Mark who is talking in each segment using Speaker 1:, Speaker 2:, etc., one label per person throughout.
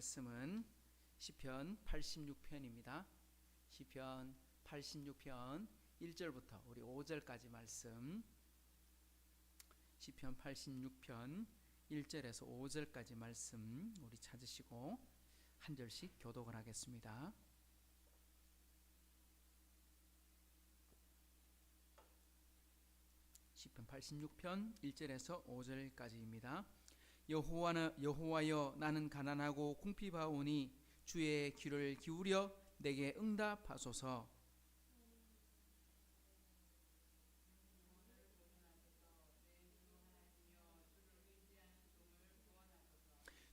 Speaker 1: 말씀은 시편 86편입니다. 시편 86편 1절부터 우리 5절까지 말씀, 시편 86편 1절에서 5절까지 말씀 우리 찾으시고 한 절씩 교독을 하겠습니다. 시편 86편 1절에서 5절까지입니다. 여호와여, 나는 가난하고 궁핍하오니 주의 귀를 기울여 내게 응답하소서.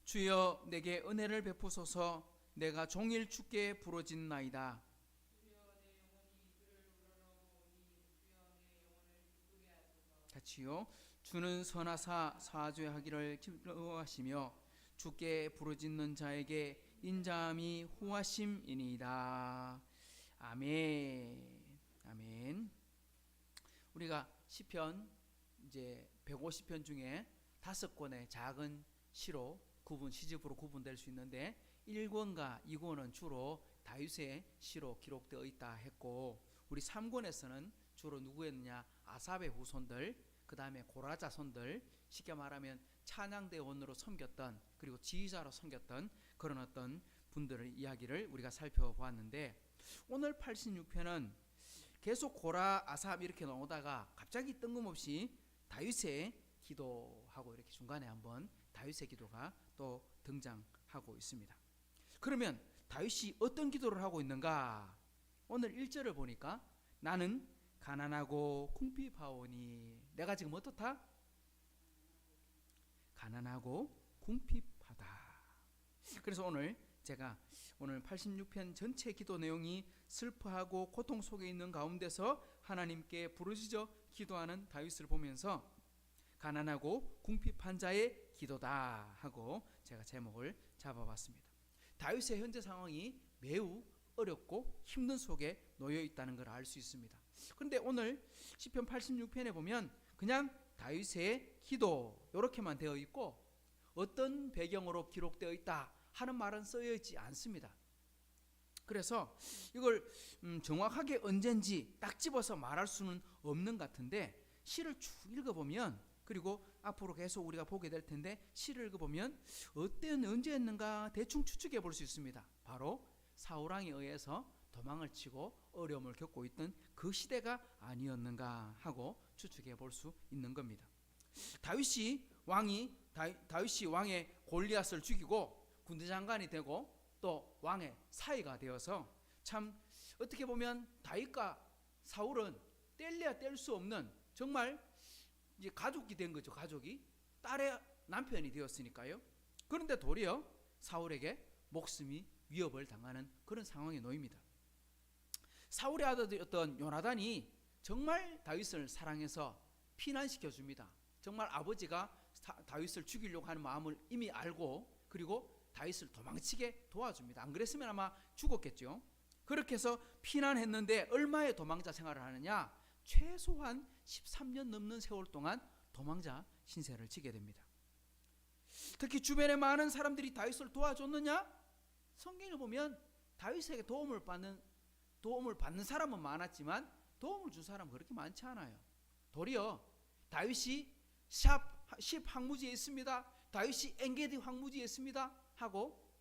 Speaker 1: 주여 내게 은혜를 베푸소서. 내가 종일 주께 부르짖나이다. 같이요. 주는 선하사 사죄하기를 기뻐하시며 주께 부르짖는 자에게 인자함이 후하심이니이다. 아멘. 아멘. 우리가 시편 이제 150편 중에 5권의 작은 시로 시집으로 구분될 수 있는데 1권과 2권은 주로 다윗의 시로 기록되어 있다 했고, 우리 3권에서는 주로 누구였느냐? 아삽의 후손들, 그 다음에 고라 자손들, 쉽게 말하면 찬양대원으로 섬겼던, 그리고 지휘자로 섬겼던 그런 어떤 분들의 이야기를 우리가 살펴보았는데, 오늘 86편은 계속 고라, 아삽 이렇게 나오다가 갑자기 뜬금없이 다윗의 기도하고 이렇게 중간에 한번 다윗의 기도가 또 등장하고 있습니다. 그러면 다윗이 어떤 기도를 하고 있는가? 오늘 1절을 보니까 나는 가난하고 궁핍하오니, 내가 지금 어떻다? 가난하고 궁핍하다. 그래서 제가 오늘 86편 전체 기도 내용이 슬퍼하고 고통 속에 있는 가운데서 하나님께 부르짖어 기도하는 다윗을 보면서 가난하고 궁핍한 자의 기도다 하고 제가 제목을 잡아봤습니다. 다윗의 현재 상황이 매우 어렵고 힘든 속에 놓여 있다는 걸 알 수 있습니다. 그런데 오늘 시편 86편에 보면 그냥 다윗의 기도 이렇게만 되어 있고 어떤 배경으로 기록되어 있다 하는 말은 쓰여 있지 않습니다. 그래서 이걸 정확하게 언젠지 딱 집어서 말할 수는 없는 것 같은데, 시를 쭉 읽어보면, 그리고 앞으로 계속 우리가 보게 될 텐데 시를 읽어보면 언제였는가 대충 추측해 볼 수 있습니다. 바로 사울왕에 의해서 도망을 치고 어려움을 겪고 있던 그 시대가 아니었는가 하고 추측해 볼 수 있는 겁니다. 다윗이 왕의 골리앗을 죽이고 군대장관이 되고 또 왕의 사위가 되어서, 참 어떻게 보면 다윗과 사울은 뗄래야 뗄 수 없는 정말 이제 가족이 된 거죠. 가족이 딸의 남편이 되었으니까요. 그런데 도리어 사울에게 목숨이 위협을 당하는 그런 상황에 놓입니다. 사울의 아들이었던 요나단이 정말 다윗을 사랑해서 피난시켜 줍니다. 정말 아버지가 다윗을 죽이려고 하는 마음을 이미 알고, 그리고 다윗을 도망치게 도와줍니다. 안 그랬으면 아마 죽었겠죠. 그렇게 해서 피난했는데 얼마의 도망자 생활을 하느냐? 최소한 13년 넘는 세월 동안 도망자 신세를 지게 됩니다. 특히 주변에 많은 사람들이 다윗을 도와줬느냐? 성경을 보면 다윗에게 도움을 받는 사람은 많았지만 도움을 준 사람은 그렇게 많지 않아요. 도리어 다윗이 10 황무지에 있습니다, 다윗이 엔게디 황무지에 있습니다 하고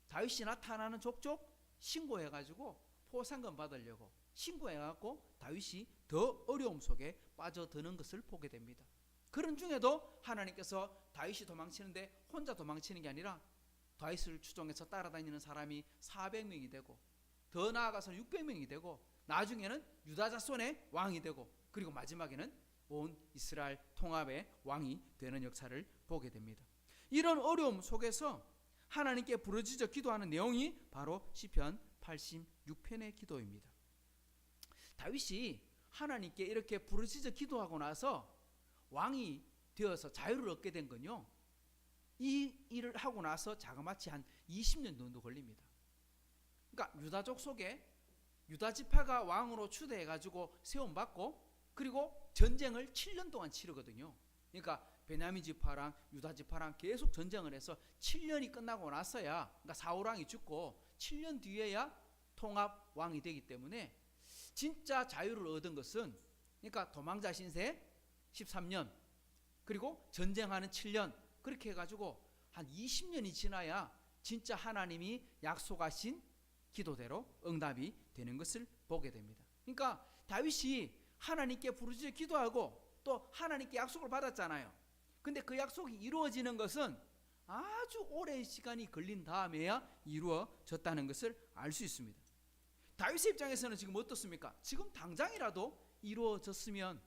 Speaker 1: 다윗이 나타나는 족족 신고해가지고 포상금 받으려고 신고해갖고 다윗이 더 어려움 속에 빠져드는 것을 보게 됩니다. 그런 중에도 하나님께서 다윗이 도망치는데 혼자 도망치는 게 아니라 다윗을 추종해서 따라다니는 사람이 400명이 되고, 더 나아가서는 600명이 되고, 나중에는 유다 자손의 왕이 되고, 그리고 마지막에는 온 이스라엘 통합의 왕이 되는 역사를 보게 됩니다. 이런 어려움 속에서 하나님께 부르짖어 기도하는 내용이 바로 시편 86편의 기도입니다. 다윗이 하나님께 이렇게 부르짖어 기도하고 나서 왕이 되어서 자유를 얻게 된 건요, 이 일을 하고 나서 자그마치 한 20년 정도 걸립니다. 그러니까 유다족 속에 유다 지파가 왕으로 추대해가지고 세움받고, 그리고 전쟁을 7년 동안 치르거든요. 그러니까 베냐민 지파랑 유다 지파랑 계속 전쟁을 해서 7년이 끝나고 나서야, 그러니까 사울 왕이 죽고 7년 뒤에야 통합 왕이 되기 때문에 진짜 자유를 얻은 것은, 그러니까 도망자 신세 13년 그리고 전쟁하는 7년, 그렇게 해가지고 한 20년이 지나야 진짜 하나님이 약속하신 기도대로 응답이 되는 것을 보게 됩니다. 그러니까 다윗이 하나님께 부르짖어 기도하고 또 하나님께 약속을 받았잖아요. 근데 그 약속이 이루어지는 것은 아주 오랜 시간이 걸린 다음에야 이루어졌다는 것을 알 수 있습니다. 다윗의 입장에서는 지금 어떻습니까? 지금 당장이라도 이루어졌으면,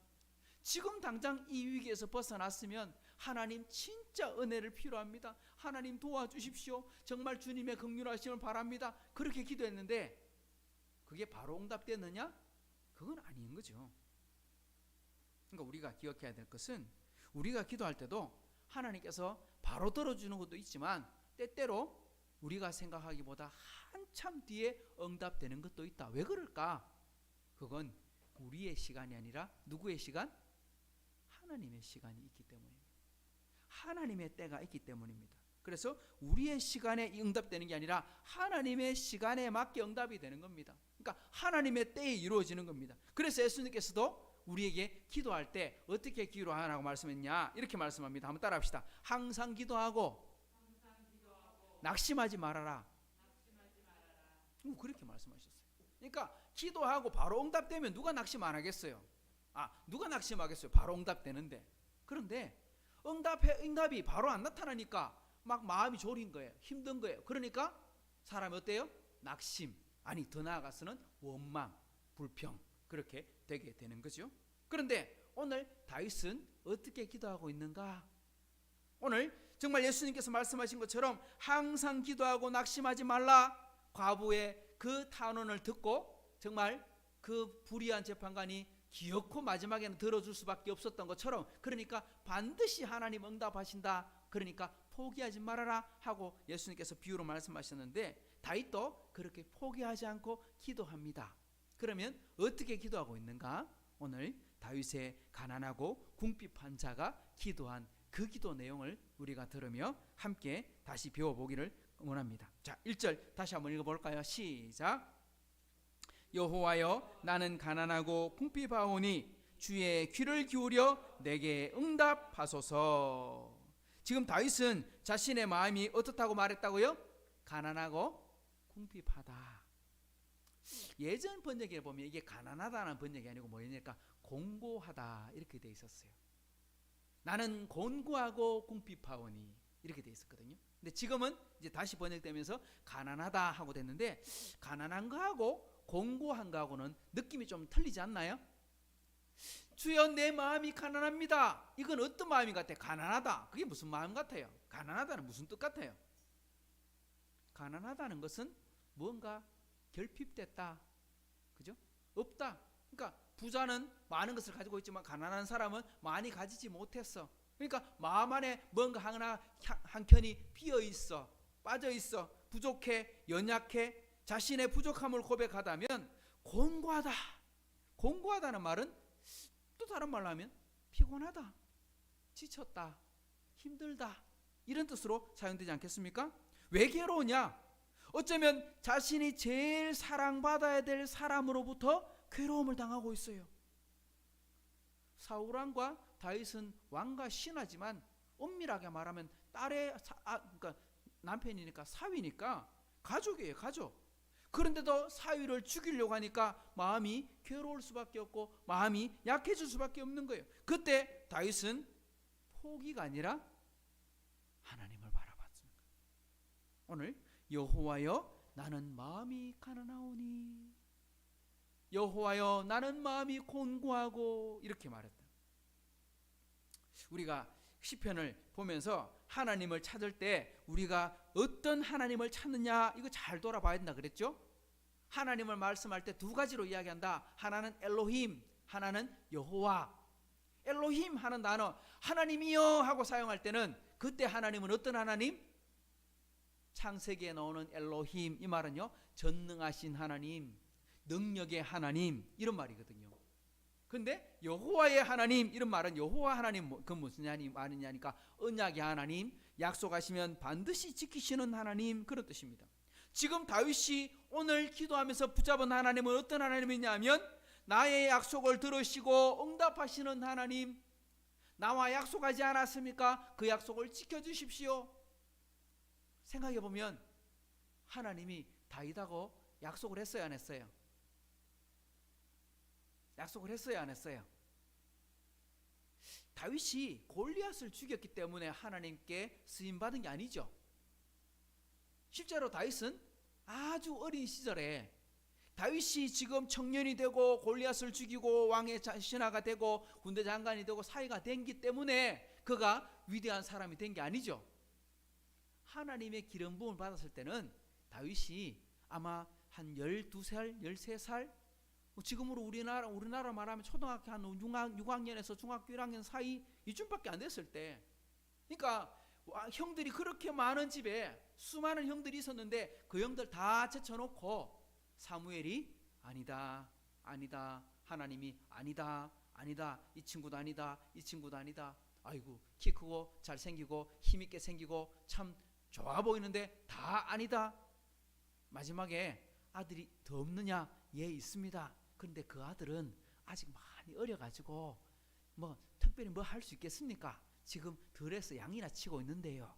Speaker 1: 지금 당장 이 위기에서 벗어났으면 하나님 진짜 은혜를 필요합니다. 하나님 도와주십시오. 정말 주님의 긍휼하심을 바랍니다. 그렇게 기도했는데 그게 바로 응답됐느냐? 그건 아닌 거죠. 그러니까 우리가 기억해야 될 것은, 우리가 기도할 때도 하나님께서 바로 들어주는 것도 있지만 때때로 우리가 생각하기보다 한참 뒤에 응답되는 것도 있다. 왜 그럴까? 그건 우리의 시간이 아니라 누구의 시간? 하나님의 시간이 있기 때문입니다. 하나님의 때가 있기 때문입니다. 그래서 우리의 시간에 응답되는 게 아니라 하나님의 시간에 맞게 응답이 되는 겁니다. 그러니까 하나님의 때에 이루어지는 겁니다. 그래서 예수님께서도 우리에게 기도할 때 어떻게 기도하라고 말씀했냐, 이렇게 말씀합니다. 한번 따라합시다. 항상 기도하고 낙심하지 말아라. 그렇게 말씀하셨어요. 그러니까 기도하고 바로 응답되면 누가 낙심 안 하겠어요? 누가 낙심하겠어요? 바로 응답되는데. 그런데 응답이 바로 안 나타나니까 막 마음이 졸인 거예요. 힘든 거예요. 그러니까 사람이 어때요? 낙심, 아니 더 나아가서는 원망, 불평, 그렇게 되게 되는 거죠. 그런데 오늘 다윗은 어떻게 기도하고 있는가? 오늘 정말 예수님께서 말씀하신 것처럼 항상 기도하고 낙심하지 말라, 과부의 그 탄원을 듣고 정말 그 불의한 재판관이 기어코 마지막에는 들어줄 수밖에 없었던 것처럼, 그러니까 반드시 하나님 응답하신다, 그러니까 포기하지 말아라 하고 예수님께서 비유로 말씀하셨는데, 다윗도 그렇게 포기하지 않고 기도합니다. 그러면 어떻게 기도하고 있는가? 오늘 다윗의 가난하고 궁핍한 자가 기도한 그 기도 내용을 우리가 들으며 함께 다시 배워보기를 원합니다. 자, 1절 다시 한번 읽어볼까요? 시작. 여호와여, 나는 가난하고 궁핍하오니 주의 귀를 기울여 내게 응답하소서. 지금 다윗은 자신의 마음이 어떻다고 말했다고요? 가난하고 궁핍하다. 예전 번역에 보면 이게 가난하다는 번역이 아니고 뭐냐니까 곤고하다 이렇게 돼 있었어요. 나는 곤고하고 궁핍하오니 이렇게 돼 있었거든요. 근데 지금은 이제 다시 번역되면서 가난하다 하고 됐는데, 가난한 거하고 곤고한 거하고는 느낌이 좀 틀리지 않나요? 주여, 내 마음이 가난합니다. 이건 어떤 마음인 것 같아요? 가난하다. 그게 무슨 마음 같아요? 가난하다는 무슨 뜻 같아요? 가난하다는 것은 뭔가 결핍됐다, 그죠? 없다. 그러니까 부자는 많은 것을 가지고 있지만 가난한 사람은 많이 가지지 못했어. 그러니까 마음 안에 뭔가 하나 한켠이 비어 있어, 빠져 있어, 부족해, 연약해, 자신의 부족함을 고백하다면 곤고하다. 곤고하다는 말은 또 다른 말로 하면 피곤하다, 지쳤다, 힘들다, 이런 뜻으로 사용되지 않겠습니까? 왜 괴로우냐? 어쩌면 자신이 제일 사랑받아야 될 사람으로부터 괴로움을 당하고 있어요. 사울 왕과 다윗은 왕과 신하지만 엄밀하게 말하면 그러니까 남편이니까 사위니까 가족이에요, 가족. 그런데도 사위를 죽이려고 하니까 마음이 괴로울 수밖에 없고 마음이 약해질 수밖에 없는 거예요. 그때 다윗은 포기가 아니라 하나님을 바라봤습니다. 오늘 여호와여, 나는 마음이 가난하오니, 여호와여, 나는 마음이 곤고하고, 이렇게 말했다. 우리가 시편을 보면서 하나님을 찾을 때 우리가 어떤 하나님을 찾느냐, 이거 잘 돌아봐야 된다 그랬죠? 하나님을 말씀할 때 두 가지로 이야기한다. 하나는 엘로힘, 하나는 여호와. 엘로힘 하는 단어, 하나님이여 하고 사용할 때는 그때 하나님은 어떤 하나님? 창세기에 나오는 엘로힘, 이 말은요 전능하신 하나님, 능력의 하나님, 이런 말이거든요. 근데 여호와의 하나님, 이런 말은 여호와 하나님 그 무슨 말이냐니까 언약의 하나님, 약속하시면 반드시 지키시는 하나님, 그런 뜻입니다. 지금 다윗이 오늘 기도하면서 붙잡은 하나님은 어떤 하나님이냐면 나의 약속을 들으시고 응답하시는 하나님, 나와 약속하지 않았습니까? 그 약속을 지켜주십시오. 생각해보면 하나님이 다윗하고 약속을 했어요, 안 했어요? 약속을 했어요, 안 했어요? 다윗이 골리앗을 죽였기 때문에 하나님께 쓰임받은 게 아니죠. 실제로 다윗은 아주 어린 시절에, 다윗이 지금 청년이 되고 골리앗을 죽이고 왕의 신하가 되고 군대 장관이 되고 사위가 된기 때문에 그가 위대한 사람이 된 게 아니죠. 하나님의 기름 부음을 받았을 때는 다윗이 아마 한 12살, 13살, 지금으로 우리나라 말하면 초등학교 한 6학년에서 중학교 1학년 사이 이쯤밖에 안 됐을 때, 그러니까 형들이 그렇게 많은 집에 수많은 형들이 있었는데 그 형들 다 제쳐놓고 사무엘이 아니다, 아니다, 하나님이 아니다, 아니다, 이 친구도 아니다, 이 친구도 아니다, 아이고 키 크고 잘생기고 힘있게 생기고 참 좋아 보이는데 다 아니다. 마지막에 아들이 더 없느냐? 예, 있습니다. 그런데 그 아들은 아직 많이 어려가지고 뭐 특별히 뭐 할 수 있겠습니까? 지금 들에서 양이나 치고 있는데요.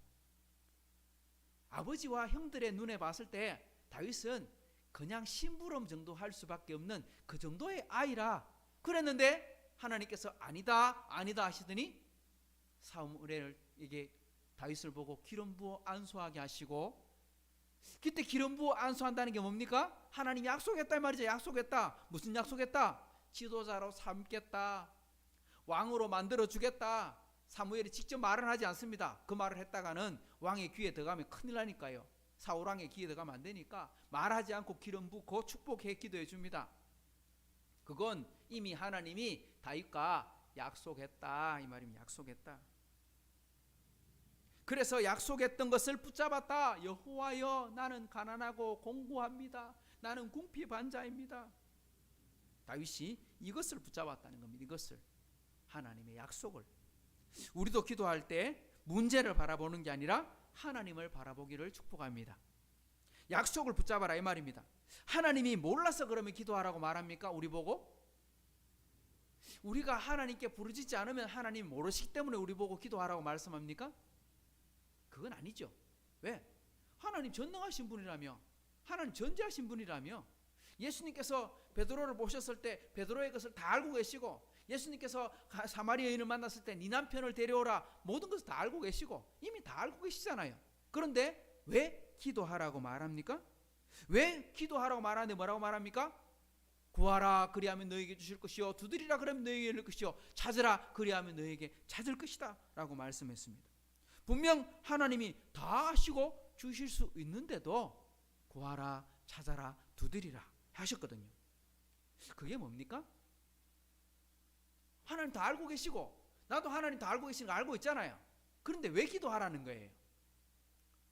Speaker 1: 아버지와 형들의 눈에 봤을 때 다윗은 그냥 심부름 정도 할 수밖에 없는 그 정도의 아이라 그랬는데 하나님께서 아니다, 아니다 하시더니 사무엘에게 다윗을 보고 기름 부어 안수하게 하시고, 그때 기름 부어 안수한다는 게 뭡니까? 하나님이 약속했다 이 말이죠. 약속했다. 무슨 약속했다? 지도자로 삼겠다, 왕으로 만들어 주겠다. 사무엘이 직접 말은 하지 않습니다. 그 말을 했다가는 왕의 귀에 들어가면 큰일 나니까요. 사울왕의 귀에 들어가면 안 되니까 말하지 않고 기름 붓고 축복해 기도해 줍니다. 그건 이미 하나님이 다윗과 약속했다 이 말입니다. 약속했다. 그래서 약속했던 것을 붙잡았다. 여호와여, 나는 가난하고 공고합니다. 나는 궁핍한자입니다. 다윗이 이것을 붙잡았다는 겁니다. 이것을, 하나님의 약속을. 우리도 기도할 때 문제를 바라보는 게 아니라 하나님을 바라보기를 축복합니다. 약속을 붙잡아라 이 말입니다. 하나님이 몰라서 그러면 기도하라고 말합니까? 우리 보고? 우리가 하나님께 부르짖지 않으면 하나님 모르시기 때문에 우리 보고 기도하라고 말씀합니까? 그건 아니죠. 왜? 하나님 전능하신 분이라며, 하나님 전지하신 분이라며, 예수님께서 베드로를 보셨을 때 베드로의 것을 다 알고 계시고, 예수님께서 사마리아 여인을 만났을 때 네 남편을 데려오라, 모든 것을 다 알고 계시고 이미 다 알고 계시잖아요. 그런데 왜 기도하라고 말합니까? 왜 기도하라고 말하는데 뭐라고 말합니까? 구하라 그리하면 너에게 주실 것이요, 두드리라 그러면 너에게 열릴 것이요, 찾으라 그리하면 너에게 찾을 것이다 라고 말씀했습니다. 분명 하나님이 다 하시고 주실 수 있는데도 구하라, 찾아라, 두드리라 하셨거든요. 그게 뭡니까? 하나님 다 알고 계시고 나도 하나님 다 알고 계시는 거 알고 있잖아요. 그런데 왜 기도하라는 거예요?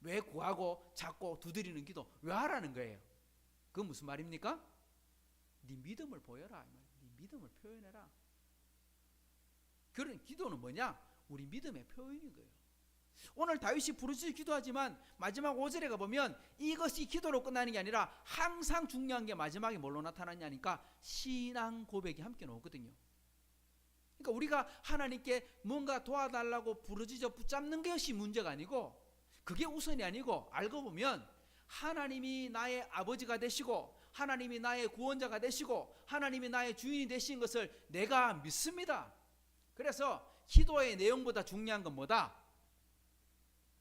Speaker 1: 왜 구하고 찾고 두드리는 기도 왜 하라는 거예요? 그건 무슨 말입니까? 네 믿음을 보여라, 네 믿음을 표현해라. 그런 기도는 뭐냐? 우리 믿음의 표현인 거예요. 오늘 다윗이 부르짖어 기도하지만 마지막 5절에 가보면 이것이 기도로 끝나는 게 아니라 항상 중요한 게 마지막에 뭘로 나타나냐니까 신앙 고백이 함께 나오거든요. 그러니까 우리가 하나님께 뭔가 도와달라고 부르짖어 붙잡는 것이 문제가 아니고, 그게 우선이 아니고, 알고 보면 하나님이 나의 아버지가 되시고 하나님이 나의 구원자가 되시고 하나님이 나의 주인이 되신 것을 내가 믿습니다. 그래서 기도의 내용보다 중요한 건 뭐다?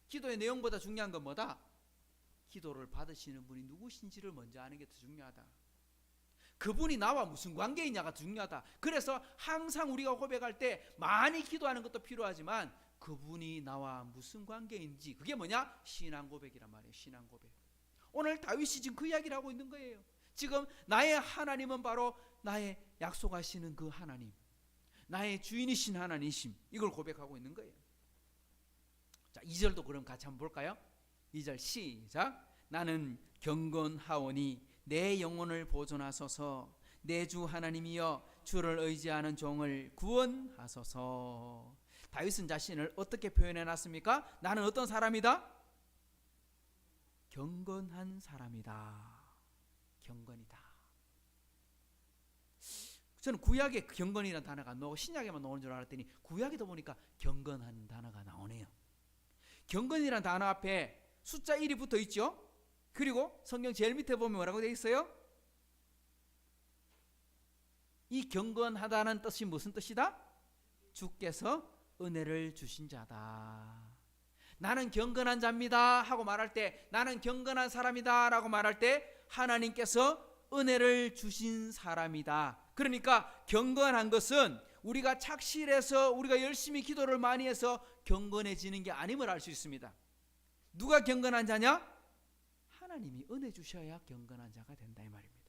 Speaker 1: 기도의 내용보다 중요한 건 뭐다? 기도를 받으시는 분이 누구신지를 먼저 아는 게 더 중요하다. 그분이 나와 무슨 관계이냐가 중요하다. 그래서 항상 우리가 고백할 때 많이 기도하는 것도 필요하지만 그분이 나와 무슨 관계인지, 그게 뭐냐? 신앙 고백이란 말이에요. 신앙 고백. 오늘 다윗이 지금 그 이야기를 하고 있는 거예요. 지금 나의 하나님은 바로 나의 약속하시는 그 하나님, 나의 주인이신 하나님이심, 이걸 고백하고 있는 거예요. 자, 2절도 그럼 같이 한번 볼까요? 2절 시작. 나는 경건하오니 내 영혼을 보존하소서, 내 주 하나님이여 주를 의지하는 종을 구원하소서. 다윗은 자신을 어떻게 표현해 놨습니까? 나는 어떤 사람이다? 경건한 사람이다. 경건이다. 저는 구약에 경건이라는 단어가 안 나오고 신약에만 나오는 줄 알았더니 구약에도 보니까 경건한 단어가 나오네요. 경건이라는 단어 앞에 숫자 1이 붙어 있죠. 그리고 성경 제일 밑에 보면 뭐라고 되어 있어요? 이 경건하다는 뜻이 무슨 뜻이다? 주께서 은혜를 주신 자다. 나는 경건한 자입니다 하고 말할 때, 나는 경건한 사람이다 라고 말할 때 하나님께서 은혜를 주신 사람이다. 그러니까 경건한 것은 우리가 착실해서 우리가 열심히 기도를 많이 해서 경건해지는 게 아님을 알 수 있습니다. 누가 경건한 자냐? 하나님이 은혜 주셔야 경건한 자가 된다 이 말입니다.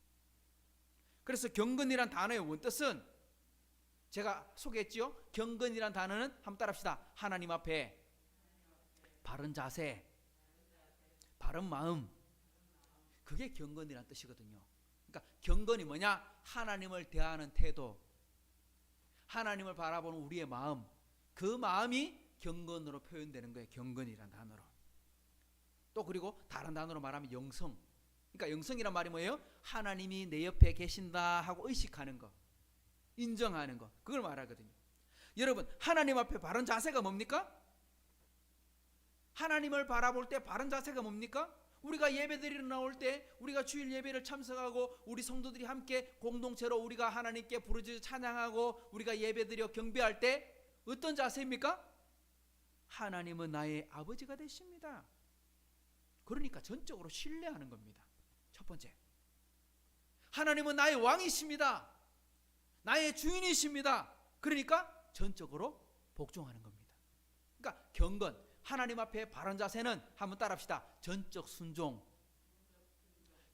Speaker 1: 그래서 경건이란 단어의 원뜻은 제가 소개했지요. 경건이란 단어는 한번 따라합시다. 하나님 앞에 바른 자세, 바른 마음, 그게 경건이란 뜻이거든요. 그러니까 경건이 뭐냐? 하나님을 대하는 태도, 하나님을 바라보는 우리의 마음, 그 마음이 경건으로 표현되는 거예요. 경건이란 단어로. 또 그리고 다른 단어로 말하면 영성. 그러니까 영성이란 말이 뭐예요? 하나님이 내 옆에 계신다 하고 의식하는 거, 인정하는 거, 그걸 말하거든요. 여러분, 하나님 앞에 바른 자세가 뭡니까? 하나님을 바라볼 때 바른 자세가 뭡니까? 우리가 예배드리러 나올 때, 우리가 주일 예배를 참석하고 우리 성도들이 함께 공동체로 우리가 하나님께 부르짖어 찬양하고 우리가 예배드려 경배할 때 어떤 자세입니까? 하나님은 나의 아버지가 되십니다. 그러니까 전적으로 신뢰하는 겁니다. 첫 번째, 하나님은 나의 왕이십니다. 나의 주인이십니다. 그러니까 전적으로 복종하는 겁니다. 그러니까 경건, 하나님 앞에 바른 자세는 한번 따라합시다. 전적 순종,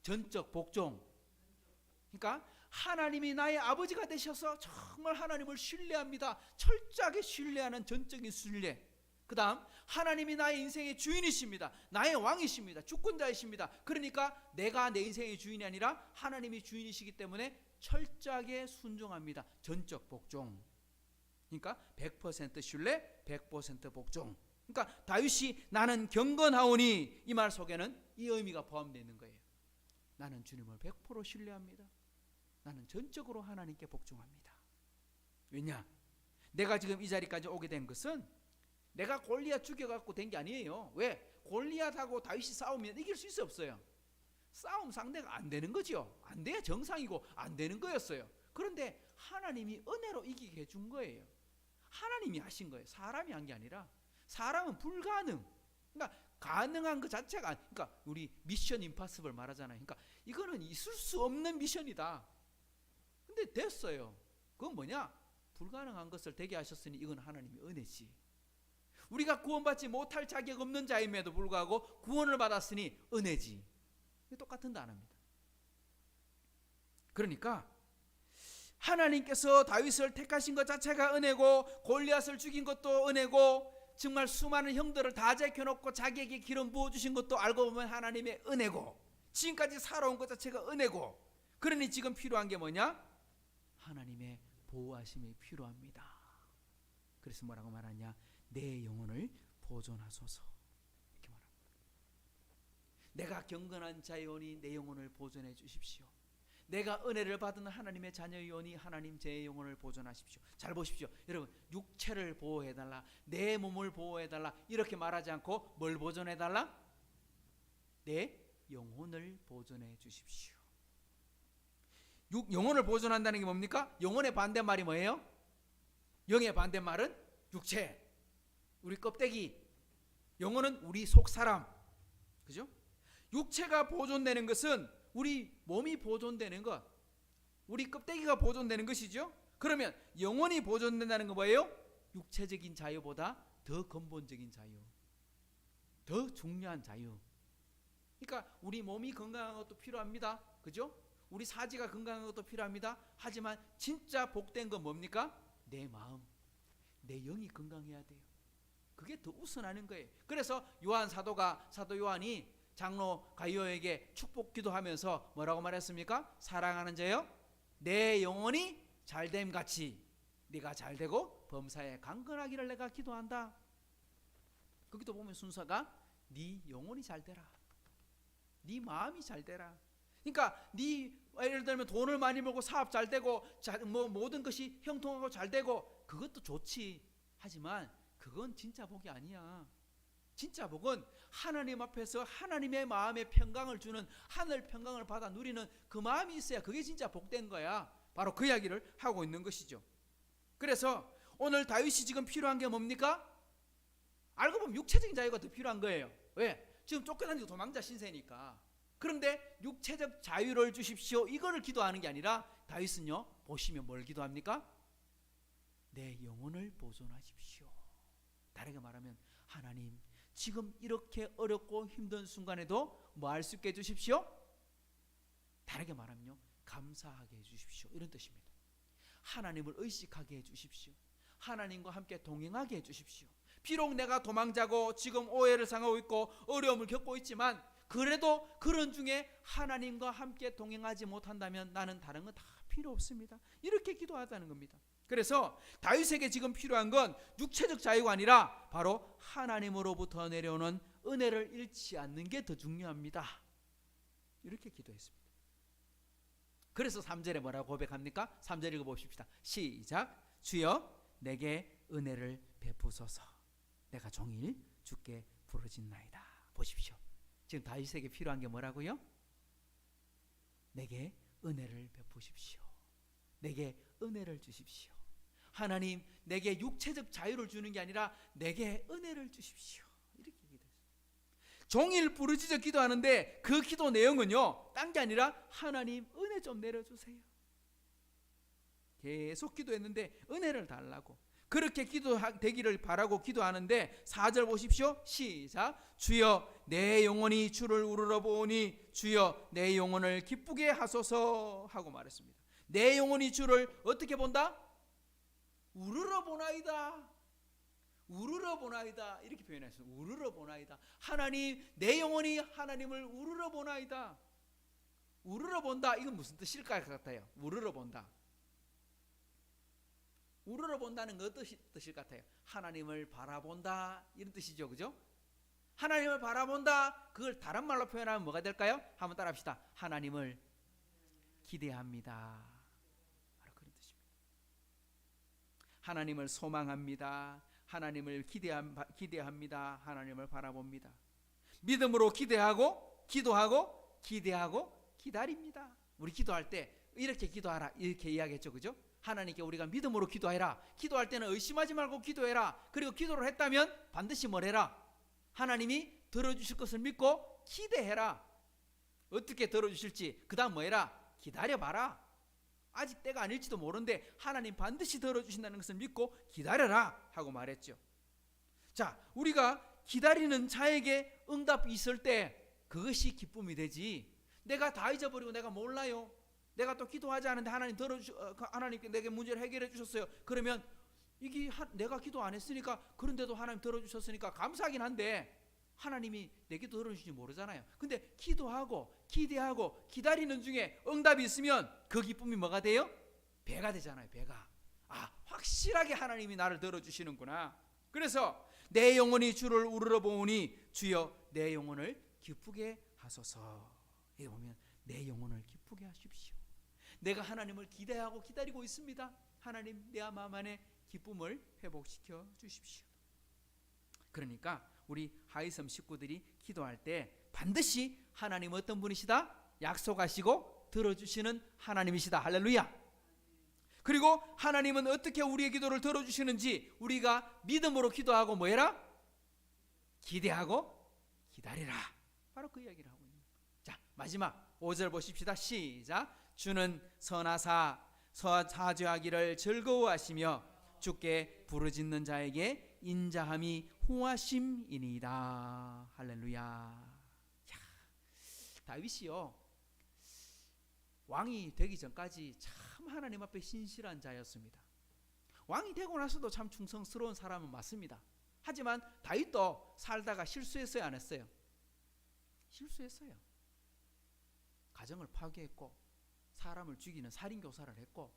Speaker 1: 전적 복종. 그러니까 하나님이 나의 아버지가 되셔서 정말 하나님을 신뢰합니다. 철저하게 신뢰하는 전적인 신뢰. 그 다음, 하나님이 나의 인생의 주인이십니다. 나의 왕이십니다. 주권자이십니다. 그러니까 내가 내 인생의 주인이 아니라 하나님이 주인이시기 때문에 철저하게 순종합니다. 전적 복종. 그러니까 100% 신뢰, 100% 복종. 그러니까 다윗이 나는 경건하오니 이 말 속에는 이 의미가 포함되어 있는 거예요. 나는 주님을 100% 신뢰합니다. 나는 전적으로 하나님께 복종합니다. 왜냐? 내가 지금 이 자리까지 오게 된 것은 내가 골리앗 죽여갖고 된 게 아니에요. 왜? 골리앗하고 다윗이 싸우면 이길 수 있어 없어요? 싸움 상대가 안 되는 거죠. 안 돼야 정상이고 안 되는 거였어요. 그런데 하나님이 은혜로 이기게 해준 거예요. 하나님이 하신 거예요. 사람이 한 게 아니라. 사람은 불가능. 그러니까 가능한 것 자체가, 그러니까 우리 미션 임파서블 말하잖아요. 그러니까 이거는 있을 수 없는 미션이다. 근데 됐어요. 그건 뭐냐? 불가능한 것을 되게 하셨으니 이건 하나님의 은혜지. 우리가 구원받지 못할 자격 없는 자임에도 불구하고 구원을 받았으니 은혜지. 똑같은 단어입니다. 그러니까 하나님께서 다윗을 택하신 것 자체가 은혜고, 골리앗을 죽인 것도 은혜고, 정말 수많은 형들을 다 제껴놓고 자기에게 기름 부어주신 것도 알고 보면 하나님의 은혜고, 지금까지 살아온 것 자체가 은혜고, 그러니 지금 필요한 게 뭐냐? 하나님의 보호하심이 필요합니다. 그래서 뭐라고 말하냐? 내 영혼을 보존하소서, 이렇게 말합니다. 내가 경건한 자이오니 내 영혼을 보존해 주십시오. 내가 은혜를 받은 하나님의 자녀이오니 하나님 제 영혼을 보존하십시오. 잘 보십시오. 여러분, 육체를 보호해달라, 내 몸을 보호해달라 이렇게 말하지 않고 뭘 보존해달라? 내 영혼을 보존해 주십시오. 영혼을 보존한다는 게 뭡니까? 영혼의 반대말이 뭐예요? 영의 반대말은 육체, 우리 껍데기. 영혼은 우리 속사람, 그죠? 육체가 보존되는 것은 우리 몸이 보존되는 것, 우리 껍데기가 보존되는 것이죠. 그러면 영혼이 보존된다는 건 뭐예요? 육체적인 자유보다 더 근본적인 자유, 더 중요한 자유. 그러니까 우리 몸이 건강한 것도 필요합니다. 그죠? 우리 사지가 건강한 것도 필요합니다. 하지만 진짜 복된 건 뭡니까? 내 마음, 내 영이 건강해야 돼요. 그게 더 우선하는 거예요. 그래서 요한 사도가, 사도 요한이 장로 가이오에게 축복 기도하면서 뭐라고 말했습니까? 사랑하는 자여, 내 영혼이 잘됨 같이 네가 잘되고 범사에 강건하기를 내가 기도한다. 거기도 보면 순서가 네 영혼이 잘되라, 네 마음이 잘되라. 그러니까 네 예를 들면 돈을 많이 벌고 사업 잘되고 뭐 모든 것이 형통하고 잘되고 그것도 좋지. 하지만 그건 진짜 복이 아니야. 진짜 복은 하나님 앞에서 하나님의 마음에 평강을 주는, 하늘 평강을 받아 누리는 그 마음이 있어야 그게 진짜 복된 거야. 바로 그 이야기를 하고 있는 것이죠. 그래서 오늘 다윗이 지금 필요한 게 뭡니까? 알고 보면 육체적인 자유가 더 필요한 거예요. 왜? 지금 쫓겨다니고 도망자 신세니까. 그런데 육체적 자유를 주십시오, 이거를 기도하는 게 아니라 다윗은요, 보시면 뭘 기도합니까? 내 영혼을 보존하십시오. 다르게 말하면 하나님, 지금 이렇게 어렵고 힘든 순간에도 뭐 할 수 있게 해주십시오? 다르게 말하면요, 감사하게 해주십시오, 이런 뜻입니다. 하나님을 의식하게 해주십시오. 하나님과 함께 동행하게 해주십시오. 비록 내가 도망자고 지금 오해를 당하고 있고 어려움을 겪고 있지만 그래도 그런 중에 하나님과 함께 동행하지 못한다면 나는 다른 건 다 필요 없습니다. 이렇게 기도하자는 겁니다. 그래서 다윗에게 지금 필요한 건 육체적 자유가 아니라 바로 하나님으로부터 내려오는 은혜를 잃지 않는 게 더 중요합니다. 이렇게 기도했습니다. 그래서 3절에 뭐라고 고백합니까? 3절 읽어봅시다. 시작. 주여 내게 은혜를 베푸소서. 내가 종일 주께 부르짖나이다. 보십시오. 지금 다윗에게 필요한 게 뭐라고요? 내게 은혜를 베푸십시오. 내게 은혜를 주십시오. 하나님, 내게 육체적 자유를 주는 게 아니라 내게 은혜를 주십시오. 이렇게 기도했어요. 종일 부르짖어 기도하는데 그 기도 내용은요, 딴 게 아니라 하나님 은혜 좀 내려주세요. 계속 기도했는데 은혜를 달라고, 그렇게 기도되기를 바라고 기도하는데 4절 보십시오. 시작. 주여 내 영혼이 주를 우러러 보오니 주여 내 영혼을 기쁘게 하소서 하고 말했습니다. 내 영혼이 주를 어떻게 본다? 우러러 보나이다. 우러러 보나이다. 이렇게 표현했어요. 우러러 보나이다. 하나님, 내 영혼이 하나님을 우러러 보나이다. 우러러 본다. 이건 무슨 뜻일까 같아요? 우러러 본다. 우러러 본다는 거 어떤 뜻일 것 같아요? 하나님을 바라본다, 이런 뜻이죠. 그죠? 하나님을 바라본다. 그걸 다른 말로 표현하면 뭐가 될까요? 한번 따라합시다. 하나님을 기대합니다. 바로 그런 뜻입니다. 하나님을 소망합니다. 하나님을 기대합니다. 하나님을 바라봅니다. 믿음으로 기대하고 기도하고 기대하고 기다립니다. 우리 기도할 때 이렇게 기도하라, 이렇게 이야기했죠. 그죠? 하나님께 우리가 믿음으로 기도해라. 기도할 때는 의심하지 말고 기도해라. 그리고 기도를 했다면 반드시 뭘 해라? 하나님이 들어주실 것을 믿고 기대해라. 어떻게 들어주실지 그 다음 뭐 해라? 기다려봐라. 아직 때가 아닐지도 모르는데 하나님 반드시 들어주신다는 것을 믿고 기다려라 하고 말했죠. 자, 우리가 기다리는 자에게 응답이 있을 때 그것이 기쁨이 되지, 내가 다 잊어버리고 내가 몰라요, 내가 또 기도하지 않은데 하나님께 내게 문제를 해결해 주셨어요. 그러면 이게 내가 기도 안 했으니까, 그런데도 하나님 들어주셨으니까 감사하긴 한데 하나님이 내 기도 들어주실지 모르잖아요. 근데 기도하고 기대하고 기다리는 중에 응답이 있으면 그 기쁨이 뭐가 돼요? 배가 되잖아요. 배가. 아, 확실하게 하나님이 나를 들어주시는구나. 그래서 내 영혼이 주를 우러러 보오니 주여 내 영혼을 기쁘게 하소서. 여기 보면 내 영혼을 기쁘게 하십시오. 내가 하나님을 기대하고 기다리고 있습니다. 하나님, 내 마음 안에 기쁨을 회복시켜 주십시오. 그러니까 우리 하이섬 식구들이 기도할 때 반드시 하나님 어떤 분이시다? 약속하시고 들어주시는 하나님이시다. 할렐루야. 그리고 하나님은 어떻게 우리의 기도를 들어주시는지 우리가 믿음으로 기도하고 뭐해라? 기대하고 기다리라. 바로 그 이야기를 하고 있는. 자, 마지막 5절 보십시다. 시작. 주는 선하사 사죄하기를 즐거워하시며 주께 부르짖는 자에게 인자함이 후하심이니이다. 할렐루야. 다윗이요, 왕이 되기 전까지 참 하나님 앞에 신실한 자였습니다. 왕이 되고 나서도 참 충성스러운 사람은 맞습니다. 하지만 다윗도 살다가 실수했어요, 안 했어요? 실수했어요. 가정을 파괴했고 사람을 죽이는 살인 교사를 했고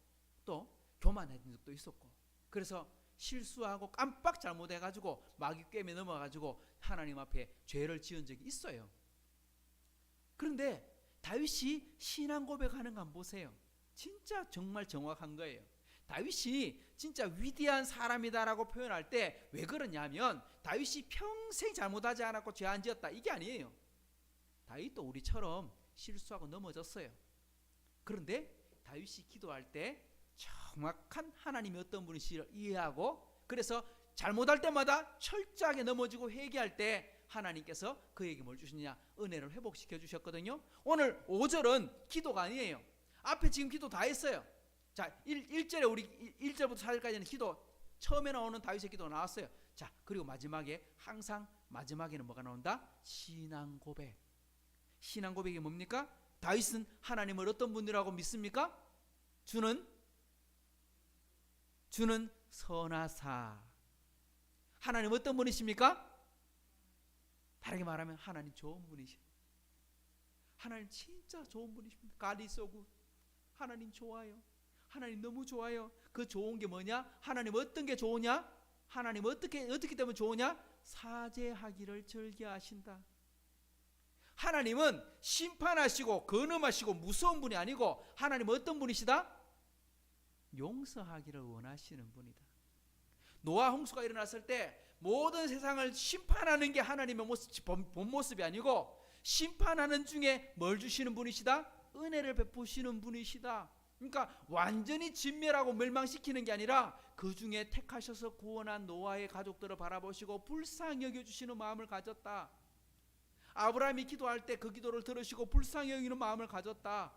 Speaker 1: 또 교만했던 적도 있었고, 그래서 실수하고 깜빡 잘못해가지고 마귀 꿰매 넘어가지고 하나님 앞에 죄를 지은 적이 있어요. 그런데 다윗이 신앙 고백하는 거 한번 보세요. 진짜 정말 정확한 거예요. 다윗이 진짜 위대한 사람이다라고 표현할 때 왜 그러냐면 다윗이 평생 잘못하지 않았고 죄 안 지었다 이게 아니에요. 다윗도 우리처럼 실수하고 넘어졌어요. 그런데 다윗이 기도할 때 정확한 하나님이 어떤 분이시를 이해하고, 그래서 잘못할 때마다 철저하게 넘어지고 회개할 때 하나님께서 그에게 뭘 주시느냐? 은혜를 회복시켜 주셨거든요. 오늘 5절은 기도가 아니에요. 앞에 지금 기도 다 했어요. 자, 1절에 우리 1절부터 4절까지는 기도, 처음에 나오는 다윗의 기도가 나왔어요. 자, 그리고 마지막에 항상 마지막에는 뭐가 나온다? 신앙 고백. 신앙 고백이 뭡니까? 다윗은 하나님을 어떤 분이라고 믿습니까? 주는 선하사. 하나님 어떤 분이십니까? 다르게 말하면 하나님 좋은 분이십니다. 하나님 진짜 좋은 분이십니다. God is so good. 하나님 좋아요. 하나님 너무 좋아요. 그 좋은 게 뭐냐? 하나님 어떤 게 좋으냐? 하나님 어떻게 때문에 좋으냐? 사죄하기를 즐겨하신다. 하나님은 심판하시고 건음하시고 무서운 분이 아니고 하나님 어떤 분이시다? 용서하기를 원하시는 분이다. 노아 홍수가 일어났을 때 모든 세상을 심판하는 게 하나님의 본 모습이 아니고 심판하는 중에 뭘 주시는 분이시다? 은혜를 베푸시는 분이시다. 그러니까 완전히 진멸하고 멸망시키는 게 아니라 그 중에 택하셔서 구원한 노아의 가족들을 바라보시고 불쌍히 여겨주시는 마음을 가졌다. 아브라함이 기도할 때 그 기도를 들으시고 불쌍히 여기는 마음을 가졌다.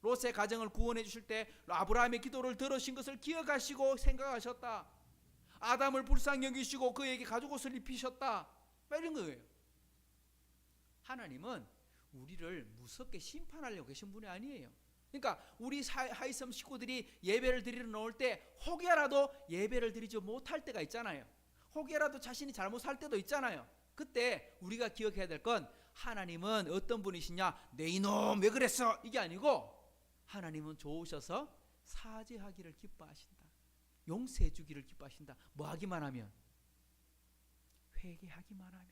Speaker 1: 롯의 가정을 구원해 주실 때 아브라함의 기도를 들으신 것을 기억하시고 생각하셨다. 아담을 불쌍히 여기시고 그에게 가죽옷을 입히셨다. 이런 거예요. 하나님은 우리를 무섭게 심판하려고 계신 분이 아니에요. 그러니까 우리 하이섬 식구들이 예배를 드리러 나올 때 혹여라도 예배를 드리지 못할 때가 있잖아요. 혹여라도 자신이 잘못 살 때도 있잖아요. 그때 우리가 기억해야 될 건 하나님은 어떤 분이시냐? 내 이놈 왜 그랬어? 이게 아니고 하나님은 좋으셔서 사죄하기를 기뻐하신다. 용서해 주기를 기뻐하신다. 뭐 하기만 하면? 회개하기만 하면,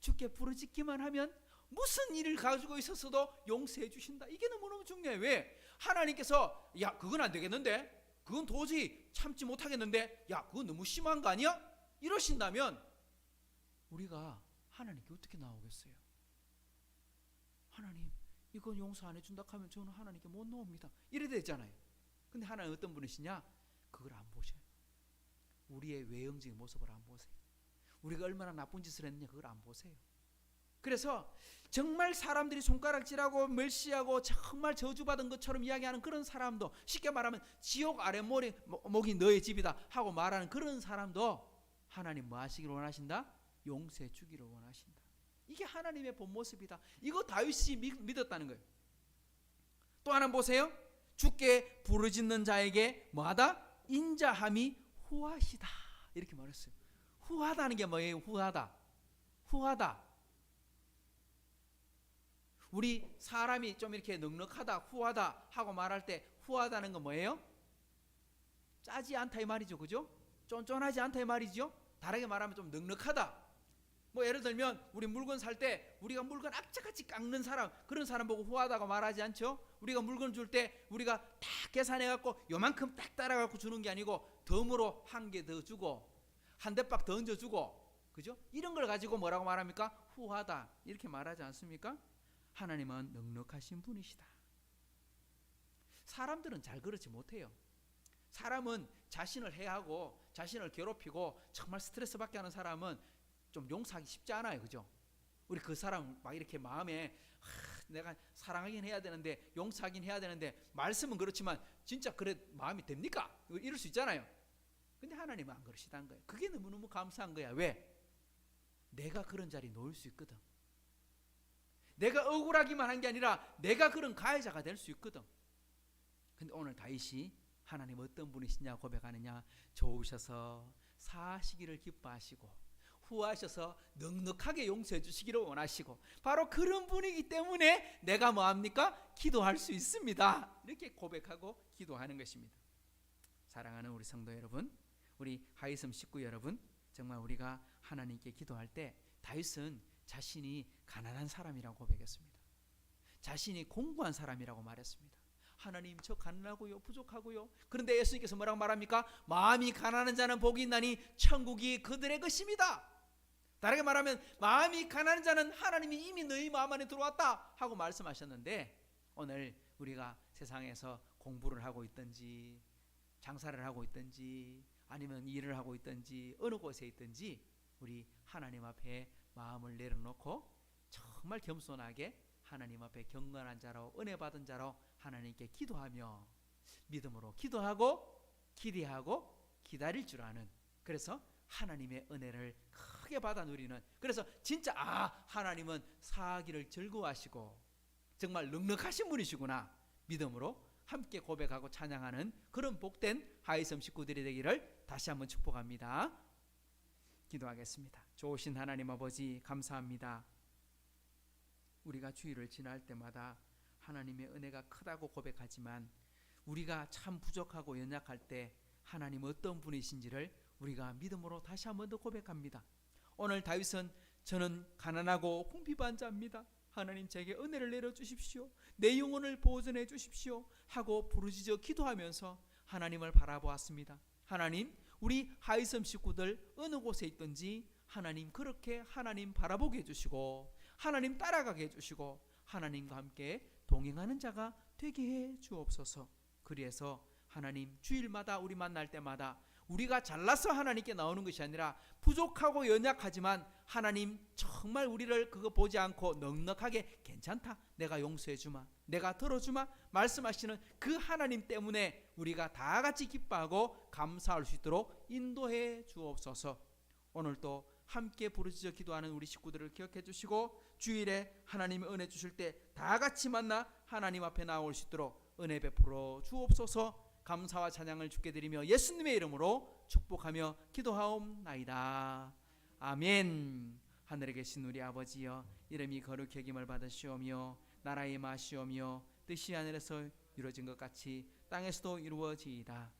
Speaker 1: 주께 부르짖기만 하면 무슨 일을 가지고 있었어도 용서해 주신다. 이게 너무너무 중요해. 왜? 하나님께서 야 그건 안 되겠는데, 그건 도저히 참지 못하겠는데, 야 그건 너무 심한 거 아니야? 이러신다면 우리가 하나님께 어떻게 나오겠어요? 하나님 이건 용서 안 해준다 하면 저는 하나님께 못 나옵니다. 이래 되잖아요. 근데 하나님 어떤 분이시냐? 그걸 안 보셔요. 우리의 외형적인 모습을 안 보세요. 우리가 얼마나 나쁜 짓을 했느냐 그걸 안 보세요. 그래서 정말 사람들이 손가락질하고 멸시하고 정말 저주받은 것처럼 이야기하는 그런 사람도, 쉽게 말하면 지옥 아랫목이 너의 집이다 하고 말하는 그런 사람도 하나님 뭐 하시기를 원하신다? 용서해 주기를 원하신다. 이게 하나님의 본 모습이다. 이거 다윗이 믿었다는 거예요. 또 하나 보세요. 주께 부르짖는 자에게 뭐하다? 인자함이 후하시다. 이렇게 말했어요. 후하다는 게 뭐예요? 후하다. 우리 사람이 좀 이렇게 넉넉하다, 후하다 하고 말할 때 후하다는 건 뭐예요? 짜지 않다 이 말이죠. 그죠? 쫀쫀하지 않다 이 말이죠. 다르게 말하면 좀 넉넉하다. 뭐 예를 들면 우리 물건 살 때 우리가 물건 악착같이 깎는 사람, 그런 사람 보고 후하다고 말하지 않죠? 우리가 물건 줄 때 우리가 딱 계산해갖고 요만큼 딱 따라갖고 주는 게 아니고 덤으로 한 개 더 주고 한 대박 더 얹어주고, 그죠? 이런 걸 가지고 뭐라고 말합니까? 후하다 이렇게 말하지 않습니까? 하나님은 넉넉하신 분이시다. 사람들은 잘 그렇지 못해요. 사람은 자신을 해하고 자신을 괴롭히고 정말 스트레스 받게 하는 사람은 좀 용서하기 쉽지 않아요. 그죠? 우리 그 사람 막 이렇게 마음에 내가 사랑하긴 해야 되는데 용서하긴 해야 되는데, 말씀은 그렇지만 진짜 그래 마음이 됩니까? 이럴 수 있잖아요. 근데 하나님은 안 그러시다는 거예요. 그게 너무너무 감사한 거야. 왜? 내가 그런 자리에 놓일 수 있거든. 내가 억울하기만 한 게 아니라 내가 그런 가해자가 될 수 있거든. 근데 오늘 다윗이 하나님 어떤 분이시냐 고백하느냐? 좋으셔서 사시기를 기뻐하시고 구하셔서 넉넉하게 용서해 주시기를 원하시고, 바로 그런 분이기 때문에 내가 뭐합니까? 기도할 수 있습니다. 이렇게 고백하고 기도하는 것입니다. 사랑하는 우리 성도 여러분, 우리 하이섬 식구 여러분, 정말 우리가 하나님께 기도할 때 다윗은 자신이 가난한 사람이라고 고백했습니다. 자신이 공고한 사람이라고 말했습니다. 하나님, 저 가난하고요, 부족하고요. 그런데 예수님께서 뭐라고 말합니까? 마음이 가난한 자는 복이 있나니 천국이 그들의 것입니다. 다르게 말하면 마음이 가난한 자는 하나님이 이미 너희 마음 안에 들어왔다 하고 말씀하셨는데, 오늘 우리가 세상에서 공부를 하고 있든지 장사를 하고 있든지 아니면 일을 하고 있든지 어느 곳에 있든지 우리 하나님 앞에 마음을 내려놓고 정말 겸손하게 하나님 앞에 경건한 자로 은혜 받은 자로 하나님께 기도하며 믿음으로 기도하고 기대하고 기다릴 줄 아는, 그래서 하나님의 은혜를 크게 받아 누리는, 그래서 진짜 하나님은 사기를 즐거워하시고 정말 넉넉하신 분이시구나 믿음으로 함께 고백하고 찬양하는 그런 복된 하이섬 식구들이 되기를 다시 한번 축복합니다. 기도하겠습니다. 좋으신 하나님 아버지, 감사합니다. 우리가 주일을 지날 때마다 하나님의 은혜가 크다고 고백하지만 우리가 참 부족하고 연약할 때 하나님 어떤 분이신지를 우리가 믿음으로 다시 한번 더 고백합니다. 오늘 다윗은 저는 가난하고 궁핍한 자입니다. 하나님, 제게 은혜를 내려주십시오. 내 영혼을 보존해 주십시오 하고 부르짖어 기도하면서 하나님을 바라보았습니다. 하나님, 우리 하이섬 식구들 어느 곳에 있든지 하나님 그렇게 하나님 바라보게 해주시고 하나님 따라가게 해주시고 하나님과 함께 동행하는 자가 되게 해 주옵소서. 그래서 하나님, 주일마다 우리 만날 때마다 우리가 잘나서 하나님께 나오는 것이 아니라 부족하고 연약하지만 하나님 정말 우리를 그거 보지 않고 넉넉하게 괜찮다, 내가 용서해 주마, 내가 들어주마 말씀하시는 그 하나님 때문에 우리가 다 같이 기뻐하고 감사할 수 있도록 인도해 주옵소서. 오늘도 함께 부르짖어 기도하는 우리 식구들을 기억해 주시고 주일에 하나님의 은혜 주실 때 다 같이 만나 하나님 앞에 나올 수 있도록 은혜 베풀어 주옵소서. 감사와 찬양을 주께 드리며 예수님의 이름으로 축복하며 기도하옵나이다. 아멘. 하늘에 계신 우리 아버지여, 이름이 거룩히 여김을 받으시오며 나라의 마시오며 뜻이 하늘에서 이루어진 것 같이 땅에서도 이루어지이다.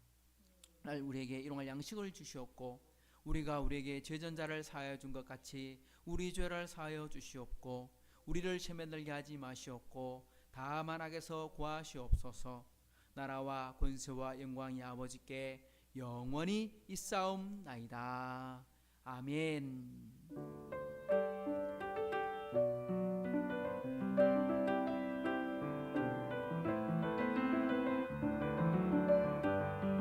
Speaker 1: 날 우리에게 일용할 양식을 주시옵고 우리가 우리에게 죄전자를 사하여 준 것 같이 우리 죄를 사하여 주시옵고 우리를 시험에 들게 하지 마시옵고 다만 악에서 구하시옵소서. 나라와 권세와 영광이 아버지께 영원히 있사옵나이다. 아멘.